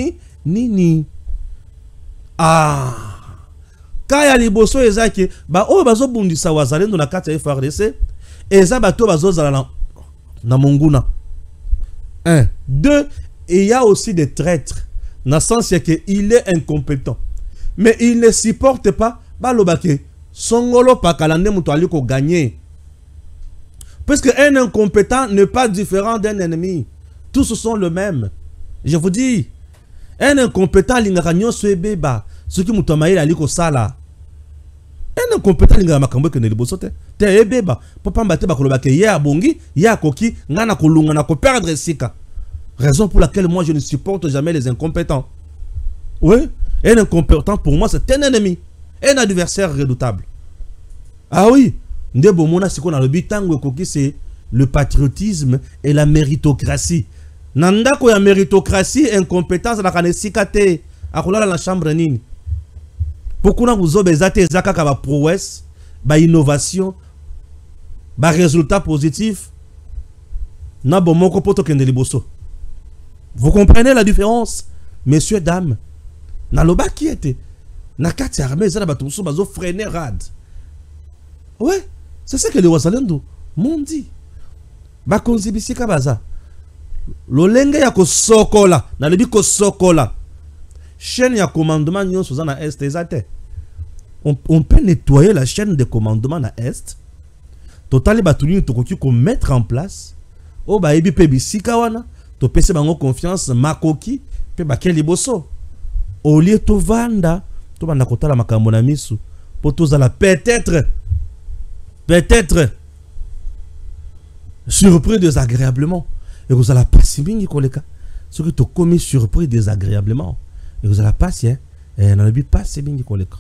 nini? Ah, kaya liboso ezaki ba o bazo bundisa wazalendo na kati ya FARDC eza bato bazo zala na monguna. 1, 2, il y a aussi des traîtres dans le sens que il est incompétent, mais il ne supporte pas balobake songolo pakalande muto ali ko gagner. Parce qu'un incompétent n'est pas différent d'un ennemi. Tous sont le même. Je vous dis, un incompétent l'ingaranyo swebeba, ce qui mutamaïla aliko sala. Un incompétent l'ingaramakambo que ne libosote. Te ebeba, papa mbate bakolobake ya bongi, ya koki, ngana kolunga na ko perdre sika. Raison pour laquelle moi je ne supporte jamais les incompétents. Oui, un incompétent pour moi c'est un ennemi, un adversaire redoutable. Ah oui. C'est le patriotisme et la méritocratie. Nandako ya méritocratie, incompétence la kanesikate. Akola la chambre nini. Pourquoi vous obezate zakaka ba prouesse, ba innovation, ba résultat positif. Na bomoko poto kende liboso. Vous comprenez la différence, messieurs dames. Na loba qui était na kati armée za ba tumso bazo freiner rad. Ouais. C'est ça que les wazalendo m'ont dit. Bakonzi bisika baza. Lolenge ya ko sokola, na lebi ko sokola. Chaîne ya commandement nyonso za na est ezate. On peut nettoyer la chaîne de commandement na est. Total batuli tokoki ko mettre en place. O ba ebi pe bisika wana, to pese bango confiance makoki pe ba keli boso. Au lieu to vanda, to banda kotala makambo na misu. Poto za la peut-être surpris désagréablement. Et vous allez passer bingi koleka. Ce que tu as commis surpris désagréablement. Et vous allez passer, et n'allez pas passer bingi koleka.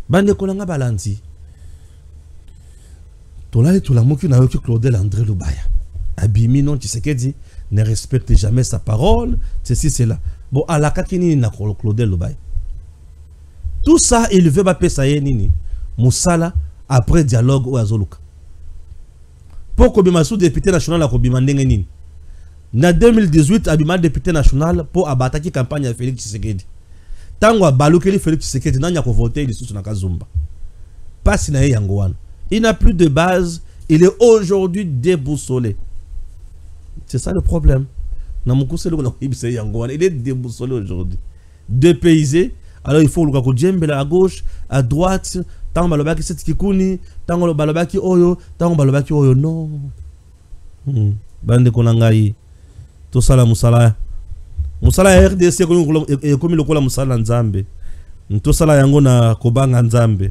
Bande kolanga balanti. Tola et tout la moki na yoki Claudel André Lubaya. Abimi non, tu sais qu'elle dit, ne respecte jamais sa parole. Ceci, c'est là. Bon, à la kakini na Claudel Lubaya. Tout ça, il veut pas payer nini. Moussala. Après dialogue ou azoluka. Pour Kobima sous député national à Kobima ndengenin. Na 2018 Abima député national pour abattre campagne à Félix Tshisekedi. Tango balukeli Félix Tshisekedi nanya ko voter les sous na Kazumba. Pas na yangoana. Il n'a plus de base, il est aujourd'hui déboussolé. C'est ça le problème. Il est déboussolé aujourd'hui. Dépaysé. Alors il faut le djembe à gauche, à droite, tango balobaki set kikuni, tango balobaki oyo, tango balobaki oyo non. Bande konangai. Tout ça la musala. Musala RDC comme le kola musala nzambe. Tout ça la yango na kobanga nzambe.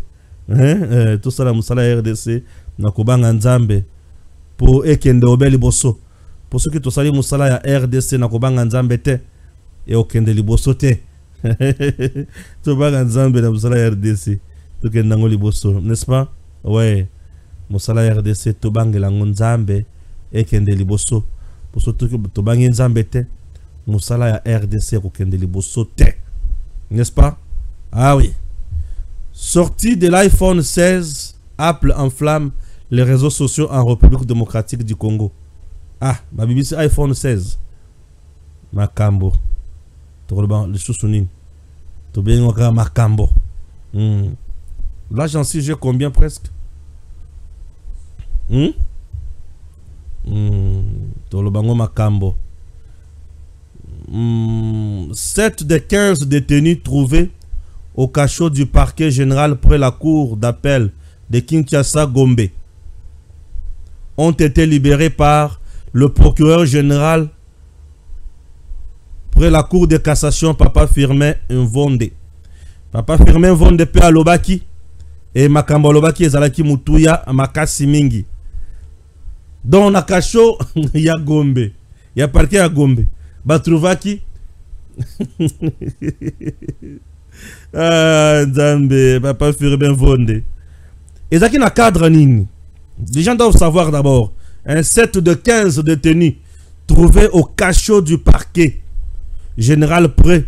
Tout ça la musala RDC na kobanga nzambe pour ekende obeli boso. Pour ceux qui tout ça li musala ya RDC na kobanga nzambe te et okende liboso te. Tobanga nzambe na musala RDC. To kende ngo liboso, n'est-ce pas? Ouais. Musala RDC tobanga la nzambe ekende liboso. Pour ceux qui tobanga nzambe te. Musala ya RDC kokende liboso te. N'est-ce pas? Ah oui. Sortie de l'iPhone 16, Apple enflamme les réseaux sociaux en République démocratique du Congo. Ah, ma BBC iPhone 16. Makambo. Le chousounine. To bien encore Makambo. Là, j'en sais, j'ai combien presque? To le bango Makambo. 7 des 15 détenus trouvés au cachot du parquet général près la cour d'appel de Kinshasa Gombe ont été libérés par le procureur général près la cour de cassation Papa Firmin Mvonde. Papa Firmin Mvonde pe alobaki et Makambo alobaki ezalaki mutuya makasi mingi. Dans na cachot ya Gombe, ya parquet ya Gombe. Batrouvaki ah, Nzambe, Papa Firmin Mvonde. Et ça qui n'a cadre nini. Les gens doivent savoir d'abord. Un set de 15 détenus trouvés au cachot du parquet général près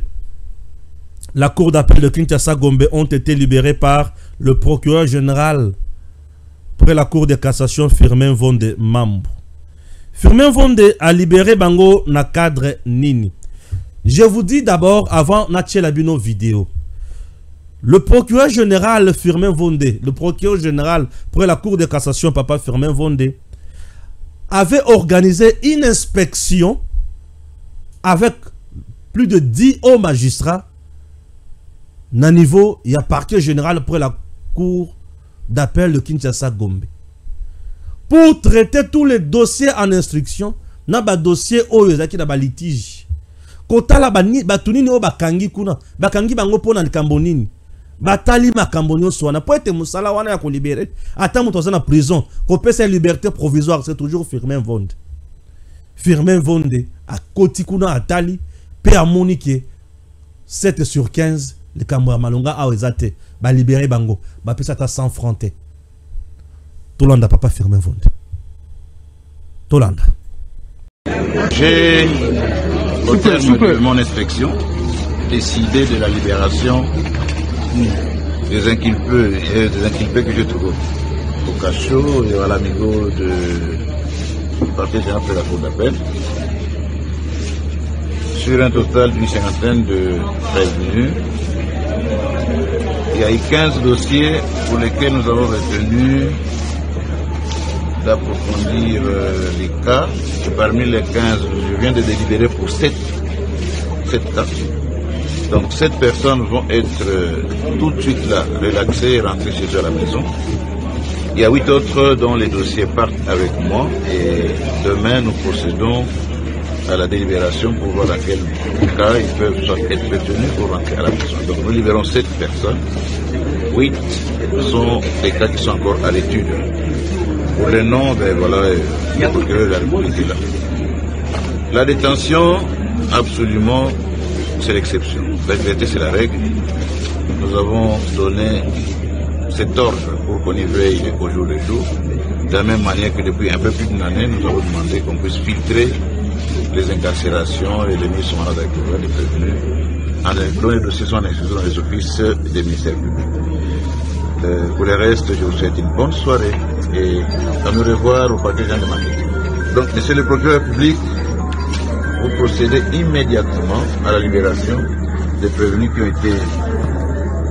la cour d'appel de Kinshasa Gombe ont été libérés par le procureur général près la cour de cassation Firmin Mvonde Mambo. Firmin Mvonde a libéré Bango na cadre nini. Je vous dis d'abord avant Natché Labino vidéo. Le procureur général Firmin Mvonde, le procureur général pour la cour de cassation Papa Firmin Mvonde, avait organisé une inspection avec plus de 10 hauts magistrats na niveau, il y a parquet général pour la cour d'appel de Kinshasa Gombe. Pour traiter tous les dossiers en instruction, na ba dossier oyo zaki na ba litige. Kota la ba tunini o bakangi kuna, bakangi bango pona likambo nini. Batali makambo nyonso wana po ete musala wana ya ko libérer. Ata muto za na prison, ko pesa liberté provisoire, c'est toujours Firmin Mvonde. Firmin Mvonde a koti kuna atali pe amoni ke 7 sur 15 le kambo malonga a ezate ba libérer bango, ba pesa ta 100 francs te. Tolanda Papa Firmin Mvonde. Tolanda. J'ai, au terme de mon inspection, décidé de la libération des inculpés que je trouve au cachot et à l'amigo du parquet général de la cour d'appel, sur un total d'une cinquantaine de prévenus. Il y a eu 15 dossiers pour lesquels nous avons retenu d'approfondir les cas. Et parmi les 15, je viens de délibérer pour 7 cas. Donc 7 personnes vont être tout de suite là, relaxées et rentrées chez eux à la maison. Il y a 8 autres dont les dossiers partent avec moi et demain nous procédons à la délibération pour voir dans quel cas ils peuvent être retenus pour rentrer à la maison. Donc nous libérons 7 personnes. 8 sont des cas qui sont encore à l'étude. Pour le nom, ben voilà, il y a procureur de la République là. La détention, absolument, c'est l'exception. La vérité, c'est la règle. Nous avons donné cet ordre pour qu'on y veille au jour le jour. De la même manière que depuis un peu plus d'une année, nous avons demandé qu'on puisse filtrer les incarcérations et les mises en mandat d'accueil des prévenus en incluant les dossiers en instruction dans les offices des ministères publics. Pour le reste, je vous souhaite une bonne soirée et à nous revoir au parquet général de Makéki. Donc, monsieur le procureur public, vous procédez immédiatement à la libération des prévenus qui ont été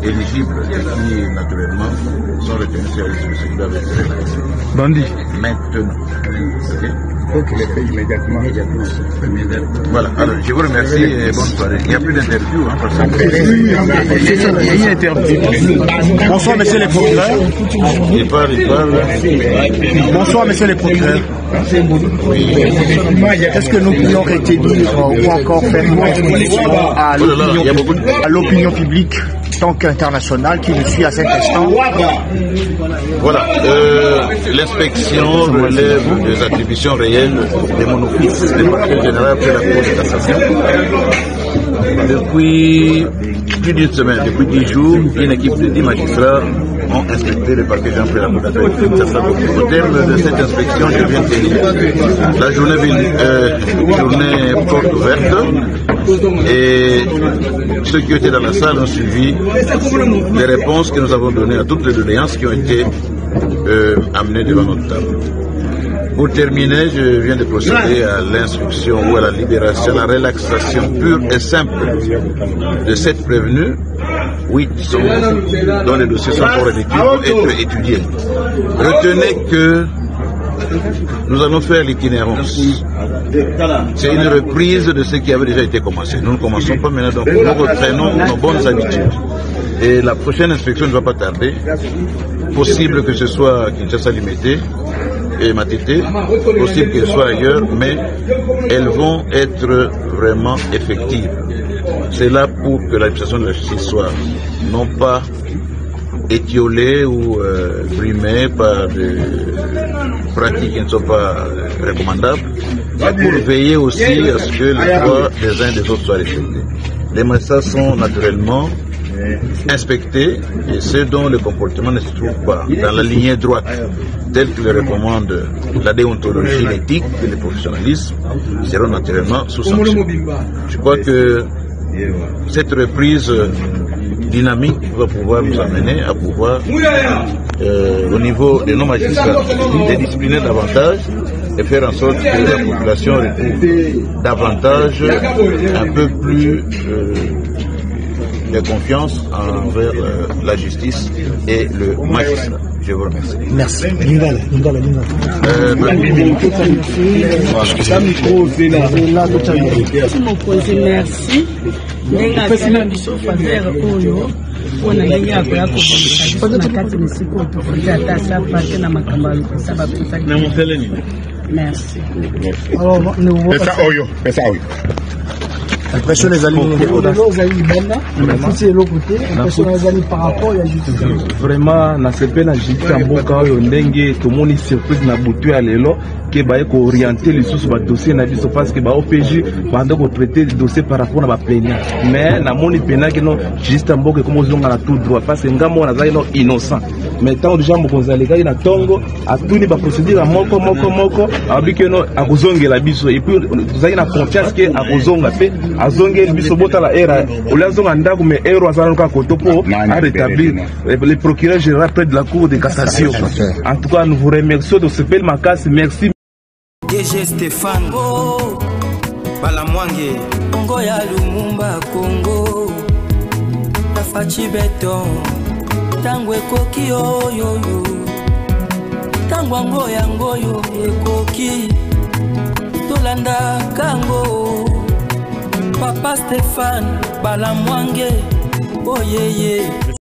éligibles et qui, naturellement, sont retenus sur les solutions qui doivent être réalisées. Bandit. Maintenant. Okay. Il faut qu'il les paye immédiatement. Voilà, alors je vous remercie et bonne soirée. Il n'y a plus d'interview, hein, parce que... Il y a une interview. Bonsoir, monsieur le procureur. Il parle. Bonsoir, monsieur le procureur. Est-ce que nous pourrions rétablir ou encore faire une proposition à l'opinion publique tant qu'internationale qui nous suit à cet instant? Voilà, l'inspection relève des attributions réelles de mon office, le parquet général après la Cour de cassation. Depuis plus d'une semaine, depuis 10 jours, une équipe de 10 magistrats ont inspecté le parquet général après la Cour de cassation. Au terme de cette inspection, je viens de tenir la journée porte ouverte et ceux qui étaient dans la salle ont suivi les réponses que nous avons données à toutes les doléances qui ont été amenées devant notre table. Pour terminer, je viens de procéder à l'instruction ou à la libération, à la relaxation pure et simple de 7 prévenus. 8 sont dont les dossiers sont encore pour être étudiés. Retenez que nous allons faire l'itinérance. C'est une reprise de ce qui avait déjà été commencé. Nous ne commençons pas maintenant, donc nous reprenons nos bonnes habitudes. Et la prochaine inspection ne va pas tarder. Possible que ce soit à Kinshasa Limité et Matete, possible qu'elle soit ailleurs, mais elles vont être vraiment effectives. C'est là pour que l'administration de la justice soit non pas étiolée ou brimée par des pratiques qui ne sont pas recommandables, mais pour veiller aussi à ce que les droits des uns et des autres soient respectés. Les magistrats sont naturellement inspectés et ceux dont le comportement ne se trouve pas dans la lignée droite telle que le recommande la déontologie, l'éthique et le professionnalisme seront naturellement sous sanction. Je crois que cette reprise dynamique va pouvoir nous amener à pouvoir, au niveau de nos magistrats, les discipliner davantage et faire en sorte que la population retrouve davantage, un peu plus de confiance envers la justice et le magistrat. Je vous remercie. Merci. Merci. Ndenge biso fader oyo mpona ndenge ya koya kobongisa na kati misiko otofuti ata sa parte na makambo ya lokosa bapesaki. Merci. Pesa oyo. L'impression des aliments par rapport à vraiment na sepe na justice ya mboka oyo ndenge tomoni surprise na butu ya lelo ke baye ko orienter lisusu ba dossier na biso parce que ba OPJ bande ko traiter dossier par rapport na ba plaignant mais na moni pena ke no justice ya mboka comme zonga na tout droit parce que ngamo na zali no innocent mais tant déjà mokonza lekai na tongo atuni ba procédure moko abiki no akozongela biso et puis tozali na confiance ke akozonga pe azongeli biso botala era olazonga ndako mais ero azala ka kotopo a rétablir le procureur général près de la cour de cassation. En tout cas nous vous remercions de ce bel makas. Merci DG Stéphane Balamwange Congo ya Lumumba Congo Tafachi Beton Tangwe Koki oyo Tangwa ngoyo ekoki Tolanda Kango Papa Stéphane Balamwange oh yeah yeah